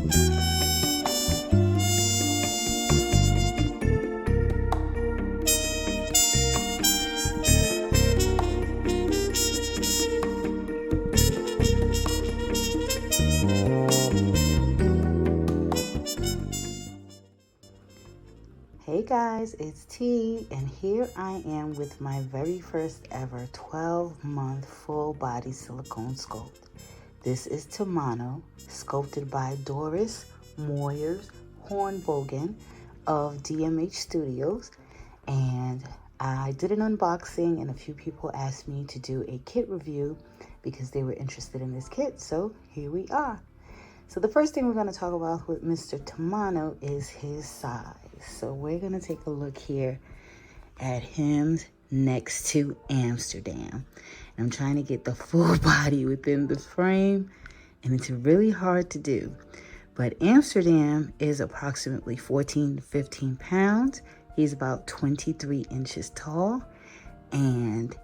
Hey guys, it's T, and here I am with my very first ever 12-month full body silicone sculpt. This is Toman'o, sculpted by Doris Moyers Hornbogen of DMH Studios, and I did an unboxing and a few people asked me to do a kit review because they were interested in this kit, so here we are. So the first thing we're going to talk about with Mr. Toman'o is his size. So we're going to take a look here at him next to Amsterdam. I'm trying to get the full body within the frame, and it's really hard to do. But Amsterdam is approximately 14 to 15 pounds. He's about 23 inches tall, and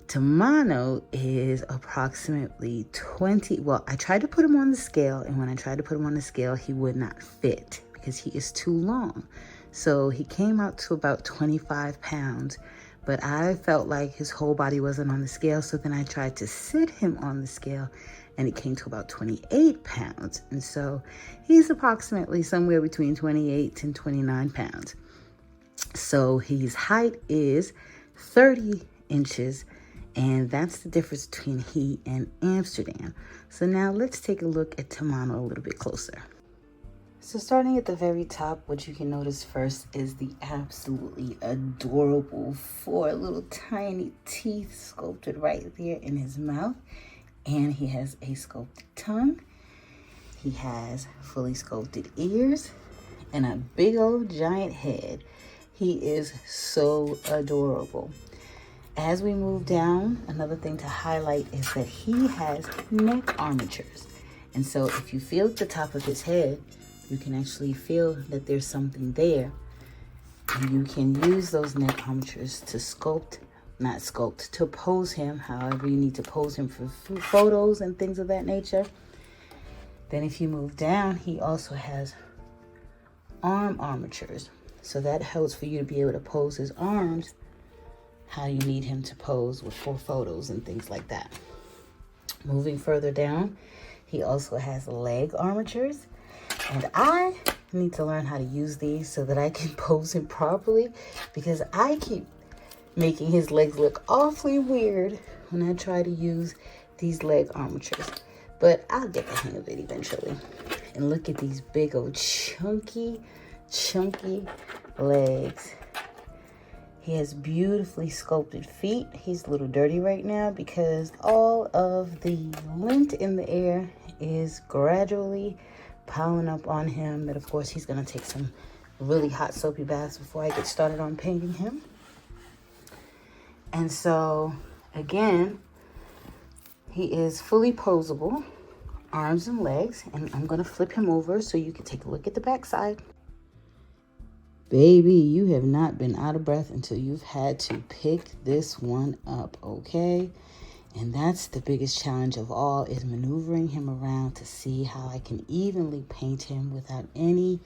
Toman'o is approximately 20. Well, I tried to put him on the scale, and when I tried to put him on the scale, he would not fit because he is too long. So he came out to about 25 pounds, but I felt like his whole body wasn't on the scale. So then I tried to sit him on the scale, and it came to about 28 pounds. And so he's approximately somewhere between 28 and 29 pounds. So his height is 30 inches. And that's the difference between he and Amsterdam. So now let's take a look at Toman'o a little bit closer. So starting at the very top, what you can notice first is the absolutely adorable 4 little tiny teeth sculpted right there in his mouth. And he has a sculpted tongue. He has fully sculpted ears and a big old giant head. He is so adorable. As we move down, another thing to highlight is that he has neck armatures. And so if you feel at the top of his head, you can actually feel that there's something there. And you can use those neck armatures to to pose him however you need to pose him for photos and things of that nature. Then if you move down, he also has arm armatures. So that helps for you to be able to pose his arms how you need him to pose for photos and things like that. Moving further down, he also has leg armatures, and I need to learn how to use these so that I can pose him properly, because I keep making his legs look awfully weird when I try to use these leg armatures, but I'll get the hang of it eventually. And look at these big old chunky legs. He has beautifully sculpted feet. He's a little dirty right now because all of the lint in the air is gradually piling up on him. But of course, he's gonna take some really hot soapy baths before I get started on painting him. And so, again, he is fully posable, arms and legs. And I'm gonna flip him over so you can take a look at the back side. Baby, you have not been out of breath until you've had to pick this one up, okay? And that's the biggest challenge of all, is maneuvering him around to see how I can evenly paint him without any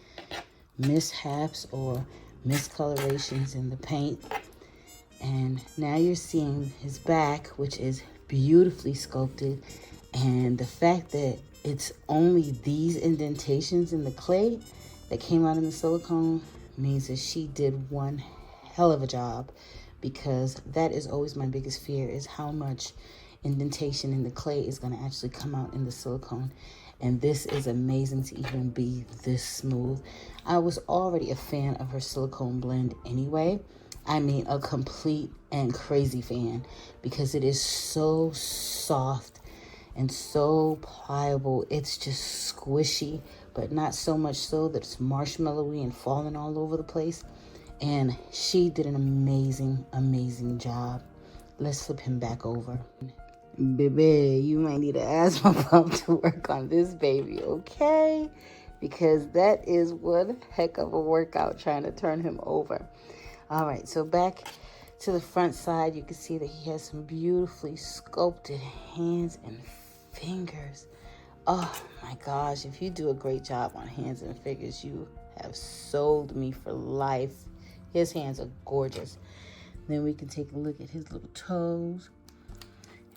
mishaps or miscolorations in the paint. And now you're seeing his back, which is beautifully sculpted. And the fact that it's only these indentations in the clay that came out in the silicone means that she did one hell of a job, because that is always my biggest fear, is how much indentation in the clay is going to actually come out in the silicone. And this is amazing to even be this smooth. I was already a fan of her silicone blend anyway. I mean, a complete and crazy fan, because it is so soft and so pliable. It's just squishy, but not so much so that it's marshmallowy and falling all over the place. And she did an amazing job. Let's flip him back over. Baby, you might need an asthma pump to work on this baby, okay? Because that is one heck of a workout trying to turn him over. All right, so back to the front side, you can see that he has some beautifully sculpted hands and fingers. Oh my gosh, if you do a great job on hands and figures, you have sold me for life. His hands are gorgeous. Then we can take a look at his little toes,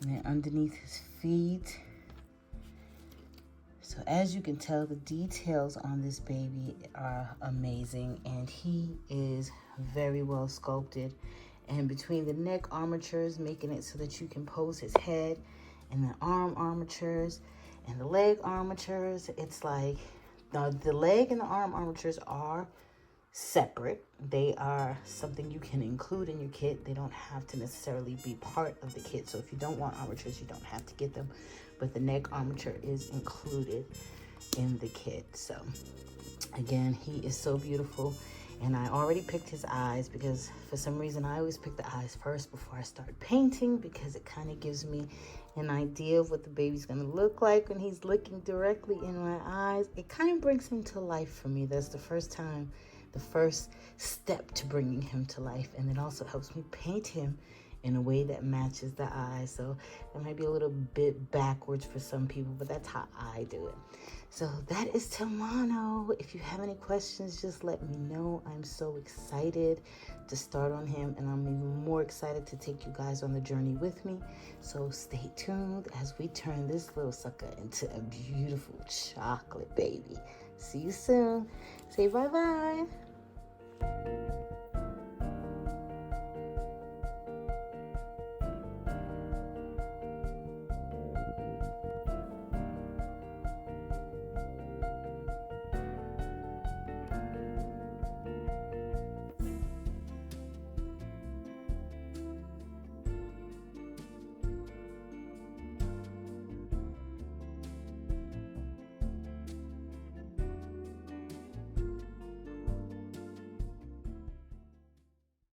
and then underneath his feet. So as you can tell, the details on this baby are amazing, and he is very well sculpted. And between the neck armatures, making it so that you can pose his head, and the arm armatures and the leg armatures, it's like the leg and the arm armatures are separate. They are something you can include in your kit. They don't have to necessarily be part of the kit. So if you don't want armatures, you don't have to get them. But the neck armature is included in the kit. So again, he is so beautiful. And I already picked his eyes because for some reason I always pick the eyes first before I start painting, because it kind of gives me an idea of what the baby's going to look like when he's looking directly in my eyes. It kind of brings him to life for me. That's the first step to bringing him to life. And it also helps me paint him in a way that matches the eyes. So that might be a little bit backwards for some people, but that's how I do it. So that is Toman'o. If you have any questions, just let me know. I'm so excited to start on him, and I'm even more excited to take you guys on the journey with me. So stay tuned as we turn this little sucker into a beautiful chocolate baby. See you soon. Say bye-bye.